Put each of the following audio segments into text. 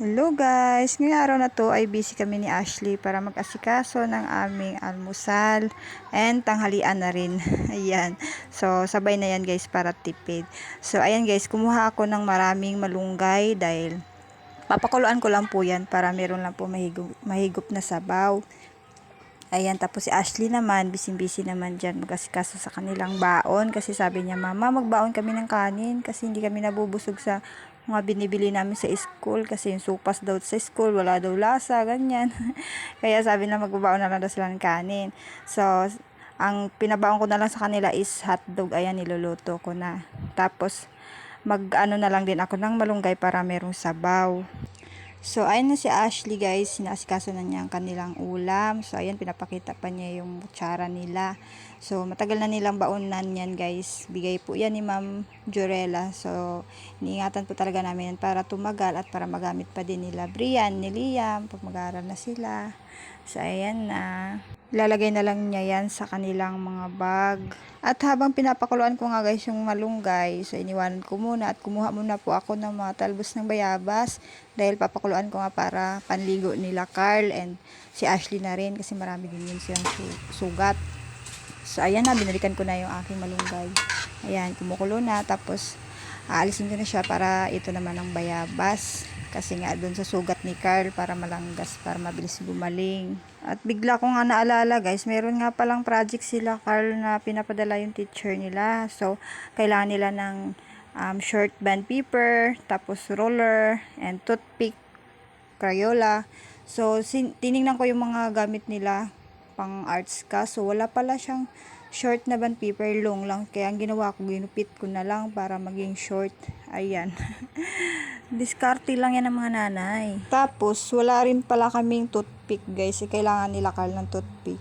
Hello guys! Ngayong araw na to ay busy kami ni Ashley para mag-asikaso ng aming almusal and tanghalian na rin. Ayan. So, sabay na yan guys para tipid. So, ayan guys, kumuha ako ng maraming malunggay dahil papakuluan ko lang po yan para meron lang po mahigop na sabaw. Ayan, tapos si Ashley naman, busy-busy naman dyan mag-asikaso sa kanilang baon kasi sabi niya, Mama, magbaon kami ng kanin kasi hindi kami nabubusog sa mga binibili namin sa school kasi yung supas daw sa school, wala daw lasa, ganyan. Kaya sabi na magbabaon na lang daw sila ng kanin. So, ang pinabaon ko na lang sa kanila is hotdog, ayan, niluluto ko na. Tapos, mag-ano na lang din ako ng malunggay para merong sabaw. So, ayan na si Ashley guys, sinasikaso na niya ang kanilang ulam. So, ayan, pinapakita pa niya yung kutsara nila. So, matagal na nilang baonan yan guys. Bigay po yan ni Ma'am Jorella. So, iniingatan po talaga namin yan para tumagal at para magamit pa din nila Brian, ni Liam, pag mag-aaral na sila. So, ayan na. Ilalagay na lang niya yan sa kanilang mga bag. At habang pinapakuluan ko nga guys yung malunggay, so iniwanan ko muna at kumuha muna po ako ng mga talbos ng bayabas dahil papakuluan ko nga para panligo nila Carl and si Ashley na rin kasi marami din yun silang sugat. So ayan na, binalikan ko na yung aking malunggay. Ayan, kumukulo na tapos aalisin ko na siya para ito naman ang bayabas. Kasi nga doon sa sugat ni Carl para malanggas, para mabilis gumaling. At bigla ko nga naalala guys, meron nga palang project sila Carl na pinapadala yung teacher nila. So, kailangan nila ng short band paper, tapos ruler, and toothpick, Crayola. So, tiningnan ko yung mga gamit nila pang arts ka. So, wala pala siyang short na band paper, long lang. Kaya ang ginawa ko, ginupit ko na lang para maging short. Ayan. Diskarte lang yan ng mga nanay. Tapos, wala rin pala kaming toothpick guys. Kailangan nila Carl ng toothpick.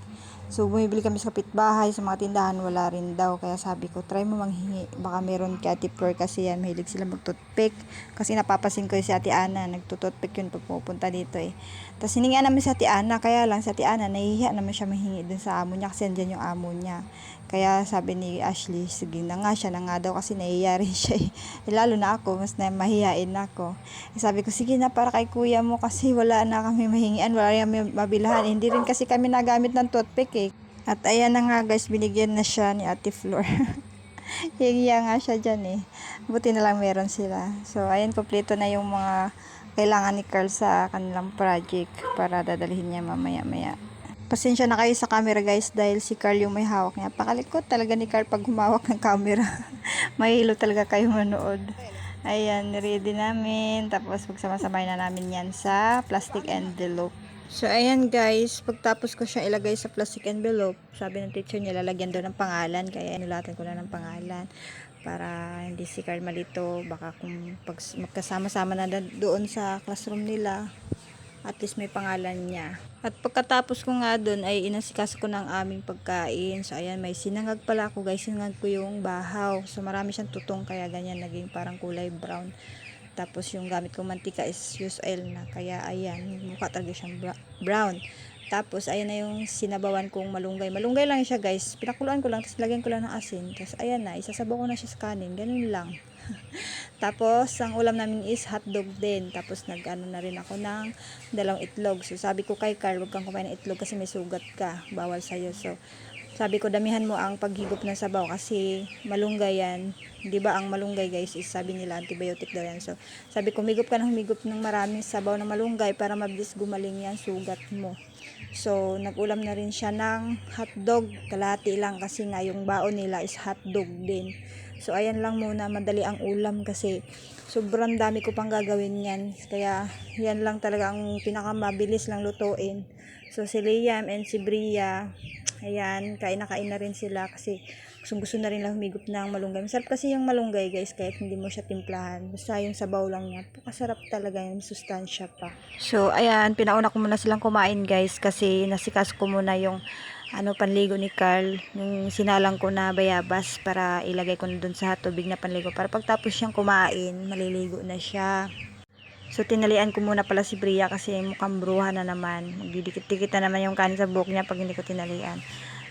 So, bumibili kami sa kapitbahay, sa mga tindahan, wala rin daw. Kaya sabi ko, try mo manghingi. Baka meron kay Ate Flor kasi yan, mahilig sila mag-toothpick. Kasi napapasin ko si Ate Ana, nagtutoothpick yun pag pupunta dito eh. Tapos hiningian namin si Ate Ana, kaya lang si Ate Ana, nahihiya naman siya mahingi dun sa amo niya kasi andyan yung amo niya. Kaya sabi ni Ashley, sige na nga siya na nga daw kasi nahihiya rin siya eh. Lalo na ako, mas na mahihiyain ako. Sabi ko, sige na para kay kuya mo kasi wala na kami mahingian, wala rin kami mabilhan. Hindi rin kasi kami nagamit ng toothpick eh. At ayan na nga guys, binigyan na siya ni Ate Flor. Higiya nga siya dyan eh. Buti na lang meron sila. So ayan, kompleto na yung mga kailangan ni Carl sa kanilang project para dadalhin niya mamaya-maya. Pasensya na kayo sa camera guys dahil si Carl yung may hawak niya. Pakalikot talaga ni Carl pag humawak ng camera. Mahilo talaga kayo manood. Ayan, ready namin. Tapos pagsama-sabay na namin yan sa plastic envelope. So, ayan guys, pagtapos ko siya ilagay sa plastic envelope, sabi ng teacher niya, lalagyan doon ng pangalan, kaya nilatan ko na ng pangalan para hindi si Carl malito, baka kung pag magkasama-sama na doon sa classroom nila, at least may pangalan niya. At pagkatapos ko nga doon ay inasikaso ko ng aming pagkain. So, ayan, may sinangag pala ako guys, sinangag ko yung bahaw. So, marami siyang tutong, kaya ganyan, naging parang kulay brown. Tapos yung gamit kong mantika is used oil na. Kaya ayan, mukha talaga siyang brown. Tapos ayan na yung sinabawan kong malunggay. Malunggay lang siya guys. Pinakuluan ko lang, tapos lagyan ko lang ng asin. Tapos ayan na, isasabaw ko na siya sa kanin. Ganun lang. Tapos ang ulam namin is hotdog din. Tapos nag-ano na rin ako ng 2 itlog. So sabi ko kay Carl, huwag kang kumain ng itlog kasi may sugat ka. Bawal sa'yo. So sabi ko, damihan mo ang paghigop ng sabaw kasi malunggay yan. Di ba ang malunggay guys is sabi nila antibiotic daw yan. So, sabi ko, humigop ka ng humigop ng maraming sabaw na malunggay para mabilis gumaling yan sugat mo. So, nag-ulam na rin siya ng hotdog. Kalahati lang kasi nga yung baon nila is hotdog din. So, ayan lang muna, madali ang ulam kasi sobrang dami ko pang gagawin yan. Kaya, yan lang talaga ang pinakamabilis lang lutuin. So, si Liam and si Bria, ayan, kain na rin sila kasi gusto na rin lang humigop ng malunggay. Masarap kasi yung malunggay guys, kahit hindi mo siya timplahan. Basta yung sabaw lang niya. Pakasarap talaga yung sustansya pa. So, ayan, pinauna ko muna silang kumain guys kasi nasikas ko muna yung panligo ni Carl. Yung sinalang ko na bayabas para ilagay ko na dun sa tubig na panligo. Para pagtapos siyang kumain, maliligo na siya. So, tinalian ko muna pala si Bria kasi mukhang bruha na naman. Magdidikit-dikit na naman yung kanin sa buhok niya pag hindi ko tinalian.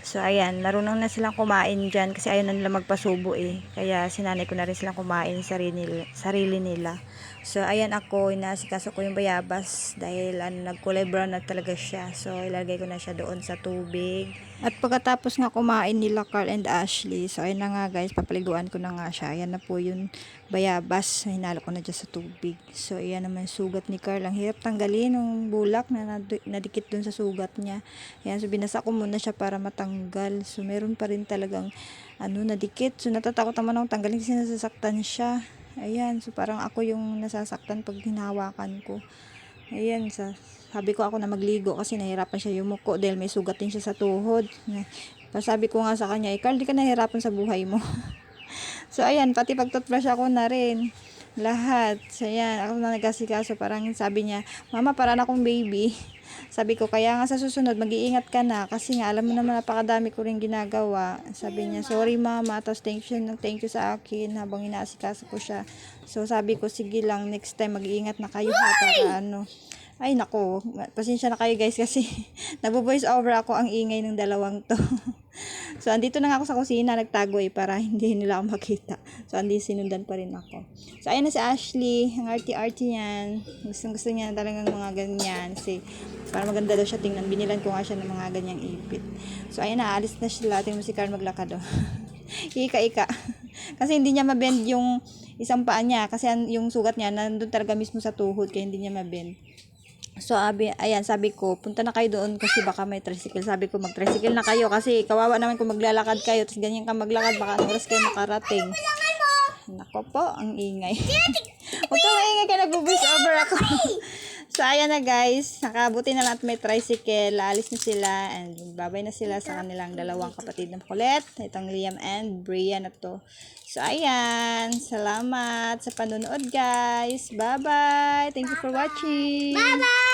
So, ayan. Marunong na silang kumain dyan kasi ayaw na nila magpasubo eh. Kaya, sinanay ko na rin silang kumain sarili nila. So, ayan ako, inasikaso ko yung bayabas dahil nagkulay brown na talaga siya. So, ilagay ko na siya doon sa tubig. At pagkatapos nga kumain nila Carl and Ashley, so ayun na nga guys, papaliguan ko na nga siya. Ayan na po yung bayabas, hinalo ko na dyan sa tubig. So, ayan naman sugat ni Carl. Ang hirap tanggalin ng bulak na nadikit dun sa sugat niya. Ayan, so binasa ko muna siya para matanggal. So, meron pa rin talagang nadikit. So, natatakot naman akong tanggalin kasi nasasaktan siya. Ayan, so parang ako yung nasasaktan pag hinahawakan ko. Ayan, sabi ko ako na magligo kasi nahirapan siya yumuko dahil may sugat din siya sa tuhod. Sabi ko nga sa kanya, Carl, di ka nahirapan sa buhay mo. So, ayan, pati pag-toothbrush ako na rin. Lahat. So, ayan, ako na nagkasikaso. Parang sabi niya, Mama, para na akong baby. Sabi ko, kaya nga sa susunod, mag-iingat ka na. Kasi nga, alam mo naman, napakadami ko rin ginagawa. Sabi niya, sorry mama. Tapos, thank you sa akin habang inaasikaso ko siya. So, sabi ko, sige lang, next time, mag-iingat na kayo ha, para Ay, nako. Pasensya na kayo guys kasi nagvo-voice over ako ang ingay ng dalawang to. So, andito na nga ako sa kusina, nagtago para hindi nila ako makita. So, sinundan pa rin ako. So, ayan na si Ashley. Ang arty-arty yan. Gusto niya talagang mga ganyan. Kasi, para maganda daw siya tingnan. Binilan ko nga siya ng mga ganyang ipit. So, ayan na. Alis na sila. Tingnan mo si Carl maglakad. Ika-ika. Kasi hindi niya mabend yung isang paa niya. Kasi yung sugat niya, nandun talaga mismo sa tuhod. Kaya hindi niya mabend. So, ayan, sabi ko, punta na kayo doon kasi baka may tricycle. Sabi ko, mag-tricycle na kayo kasi kawawa naman kung maglalakad kayo. Tapos ganyan ka maglakad, baka oras kayo makarating. Nako po, ang ingay. Huwag ka maingay ka, nag-voice over ako. So, ayan na guys. Nakabuti na lang at may tricycle. Aalis na sila and babay na sila sa kanilang dalawang kapatid ng kulit. Itong Liam and Bria na to. So, ayan. Salamat sa panonood guys. Bye-bye. Thank you for watching. Bye-bye!